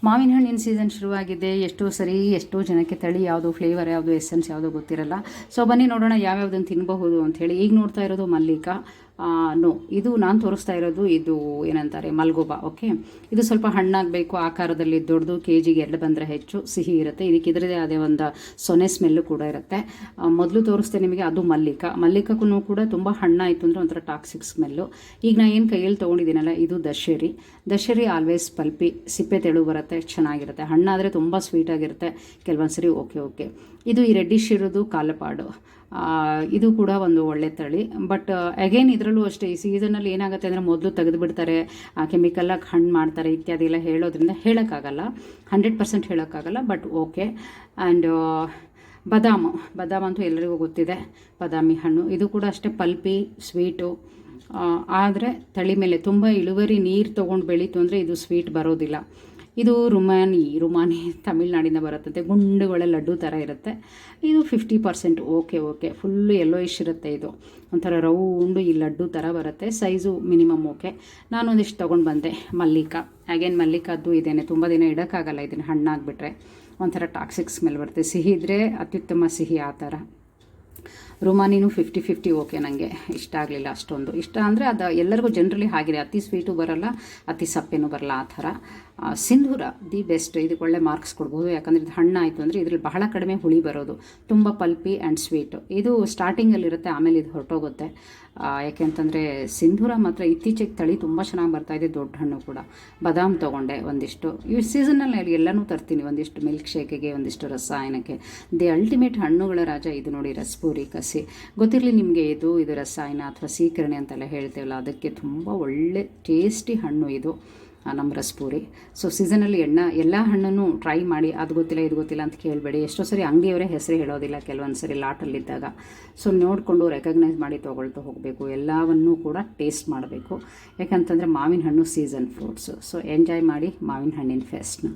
ಮಾವಿನ ಹಣ್ಣಿನ ಸೀಸನ್ ಶುರುವಾಗಿದೆ. ಎಷ್ಟೋ ಸರಿ ಎಷ್ಟೋ ಜನಕ್ಕೆ ತಳಿ ಯಾವುದು, ಫ್ಲೇವರ್ ಯಾವುದು, ಎಸೆನ್ಸ್ ಯಾವುದು ಗೊತ್ತಿರಲ್ಲ. ಸೊ ಬನ್ನಿ ನೋಡೋಣ ಯಾವ್ಯಾವುದನ್ನು ತಿನ್ನಬಹುದು ಅಂಥೇಳಿ. ಈಗ ನೋಡ್ತಾ ಇರೋದು ಮಲ್ಲಿಕ, ನೋ, ಇದು ನಾನು ತೋರಿಸ್ತಾ ಇರೋದು ಇದು ಏನಂತಾರೆ ಮಲ್ಗೋಬಾ. ಓಕೆ, ಇದು ಸ್ವಲ್ಪ ಹಣ್ಣಾಗಬೇಕು, ಆಕಾರದಲ್ಲಿ ದೊಡ್ಡದು, ಕೆಜಿಗೆ 2 ಬಂದರೆ ಹೆಚ್ಚು, ಸಿಹಿ ಇರುತ್ತೆ. ಇದಕ್ಕೆ ಇದರದೇ ಆದ ಒಂದು ಸೊನೆ ಸ್ಮೆಲ್ಲು ಕೂಡ ಇರುತ್ತೆ. ಮೊದಲು ತೋರಿಸ್ತೆ ನಿಮಗೆ, ಅದು ಮಲ್ಲಿಕಕ್ಕೂ ಕೂಡ ತುಂಬ ಹಣ್ಣಾಯಿತು ಅಂದರೆ ಒಂಥರ ಟಾಕ್ಸಿಕ್ ಸ್ಮೆಲ್ಲು. ಈಗ ನಾನು ಏನು ಕೈಯಲ್ಲಿ ತೊಗೊಂಡಿದ್ದೀನಲ್ಲ, ಇದು ದಶೇರಿ ಆಲ್ವೇಸ್ ಪಲ್ಪಿ, ಸಿಪ್ಪೆ ತೆಳು ಬರುತ್ತೆ, ಚೆನ್ನಾಗಿರುತ್ತೆ. ಹಣ್ಣಾದರೆ ತುಂಬ ಸ್ವೀಟಾಗಿರುತ್ತೆ, ಕೆಲವೊಂದು ಸರಿ ಓಕೆ. ಇದು ಈ ರೆಡ್ಡಿಶ್ ಇರೋದು ಕಾಲಪಾಡು, ಇದು ಕೂಡ ಒಂದು ಒಳ್ಳೆ ತಳಿ. ಬಟ್ ಅಗೇನ್ ಇದರಲ್ಲೂ ಅಷ್ಟೇ, ಈ ಸೀಸನಲ್ಲಿ ಏನಾಗುತ್ತೆ ಅಂದರೆ ಮೊದಲು ತೆಗೆದುಬಿಡ್ತಾರೆ, ಕೆಮಿಕಲಾಗಿ ಹಣ್ಣು ಮಾಡ್ತಾರೆ ಇತ್ಯಾದಿ ಎಲ್ಲ ಹೇಳೋದ್ರಿಂದ ಹೇಳೋಕ್ಕಾಗಲ್ಲ, 100% ಹೇಳೋಕ್ಕಾಗಲ್ಲ. But okay. ಆ್ಯಂಡ್ ಬಾದಾಮ್ ಅಂತೂ ಎಲ್ಲರಿಗೂ ಗೊತ್ತಿದೆ, ಬಾದಾಮಿ ಹಣ್ಣು. ಇದು ಕೂಡ ಅಷ್ಟೇ ಪಲ್ಪಿ, ಸ್ವೀಟು. ಆದರೆ ತಳಿ ಮೇಲೆ ತುಂಬ ಇಳುವರಿ ನೀರು ತೊಗೊಂಡು ಬೆಳೀತು ಅಂದರೆ ಇದು ಸ್ವೀಟ್ ಬರೋದಿಲ್ಲ. ಇದು ರುಮಾನಿ ತಮಿಳ್ನಾಡಿಂದ ಬರುತ್ತಂತೆ, ಗುಂಡುಗಳ ಲಡ್ಡು ಥರ ಇರುತ್ತೆ. ಇದು 50% ಓಕೆ. ಫುಲ್ಲು ಯೆಲ್ಲೋಯಿಶ್ ಇರುತ್ತೆ, ಇದು ಒಂಥರ ರೌಂಡು ಈ ಲಡ್ಡು ಥರ ಬರುತ್ತೆ. Size minimum okay. ನಾನೊಂದಿಷ್ಟು ತೊಗೊಂಡು ಬಂದೆ. ಮಲ್ಲಿಕದ್ದು ಇದೇನೆ, ತುಂಬ ದಿನ ಇಡೋಕ್ಕಾಗಲ್ಲ ಇದನ್ನು, ಹಣ್ಣಾಗಿಬಿಟ್ರೆ ಒಂಥರ ಟಾಕ್ಸಿಕ್ ಸ್ಮೆಲ್ ಬರುತ್ತೆ. ಸಿಹಿ ಇದ್ದರೆ ಅತ್ಯುತ್ತಮ ಸಿಹಿ, ಆ ಥರ. ರುಮಾನಿನೂ 50-50 ಓಕೆ. ನನಗೆ ಇಷ್ಟ ಆಗಲಿಲ್ಲ ಅಷ್ಟೊಂದು. ಇಷ್ಟ ಅಂದರೆ ಅದು ಎಲ್ಲರಿಗೂ ಜನರಲಿ ಆಗಿದೆ, ಅತಿ ಸ್ವೀಟು ಬರಲ್ಲ, ಅತಿ ಸಪ್ಪೆನೂ ಬರಲ್ಲ, ಆ ಥರ. ಸಿಂಧೂರ ದಿ ಬೆಸ್ಟ್, ಇದಕ್ಕೆ ಒಳ್ಳೆ ಮಾರ್ಕ್ಸ್ ಕೊಡ್ಬೋದು. ಯಾಕಂದರೆ ಇದು ಹಣ್ಣಾಯಿತು ಅಂದರೆ ಇದರಲ್ಲಿ ಬಹಳ ಕಡಿಮೆ ಹುಳಿ ಬರೋದು, ತುಂಬ ಪಲ್ಪಿ ಆ್ಯಂಡ್ ಸ್ವೀಟು. ಇದು ಸ್ಟಾರ್ಟಿಂಗಲ್ಲಿರುತ್ತೆ, ಆಮೇಲೆ ಇದು ಹೊರಟೋಗುತ್ತೆ. ಯಾಕೆಂತಂದರೆ ಸಿಂಧೂರ ಮಾತ್ರ ಇತ್ತೀಚೆಗೆ ತಳಿ ತುಂಬ ಚೆನ್ನಾಗಿ ಬರ್ತಾಯಿದೆ, ದೊಡ್ಡ ಹಣ್ಣು ಕೂಡ. ಬಾದಾಮ್ ತೊಗೊಂಡೆ ಒಂದಿಷ್ಟು. ಈ ಸೀಸನಲ್ಲಿ ಎಲ್ಲನೂ ತರ್ತೀನಿ, ಒಂದಿಷ್ಟು ಮಿಲ್ಕ್ ಶೇಕಿಗೆ, ಒಂದಿಷ್ಟು ರಸಾಯನಕ್ಕೆ. ದಿ ಅಲ್ಟಿಮೇಟ್ ಹಣ್ಣುಗಳ ರಾಜ ಇದು ನೋಡಿ, ರಸಪೂರಿ, ಕಸಿ. ಗೊತ್ತಿರಲಿ ನಿಮಗೆ, ಇದು ರಸಾಯನ ಅಥವಾ ಸೀಕರಣೆ ಅಂತೆಲ್ಲ ಹೇಳ್ತೇವಲ್ಲ, ಅದಕ್ಕೆ ತುಂಬ ಒಳ್ಳೆ ಟೇಸ್ಟಿ ಹಣ್ಣು ಇದು ನಮ್ಮ ರಸಪೂರಿ. ಸೊ ಸೀಸನಲ್ಲಿ ಎಲ್ಲ ಹಣ್ಣನ್ನು ಟ್ರೈ ಮಾಡಿ. ಅದು ಗೊತ್ತಿಲ್ಲ ಇದು ಗೊತ್ತಿಲ್ಲ ಅಂತ ಕೇಳಬೇಡಿ. ಎಷ್ಟೋ ಸರಿ ಅಂಗಡಿಯವರೇ ಹೆಸರು ಹೇಳೋದಿಲ್ಲ, ಕೆಲವೊಂದು ಸರಿ ಲಾಟಲ್ಲಿದ್ದಾಗ. ಸೊ ನೋಡಿಕೊಂಡು ರೆಕಗ್ನೈಸ್ ಮಾಡಿ ತೊಗೊಳ್ತಾ ಹೋಗಬೇಕು, ಎಲ್ಲವನ್ನೂ ಕೂಡ ಟೇಸ್ಟ್ ಮಾಡಬೇಕು. ಯಾಕಂತಂದರೆ ಮಾವಿನ ಹಣ್ಣು ಸೀಸನ್ ಫ್ರೂಟ್ಸು. ಸೊ ಎಂಜಾಯ್ ಮಾಡಿ ಮಾವಿನ ಹಣ್ಣಿನ ಫೆಸ್ಟ್ನ.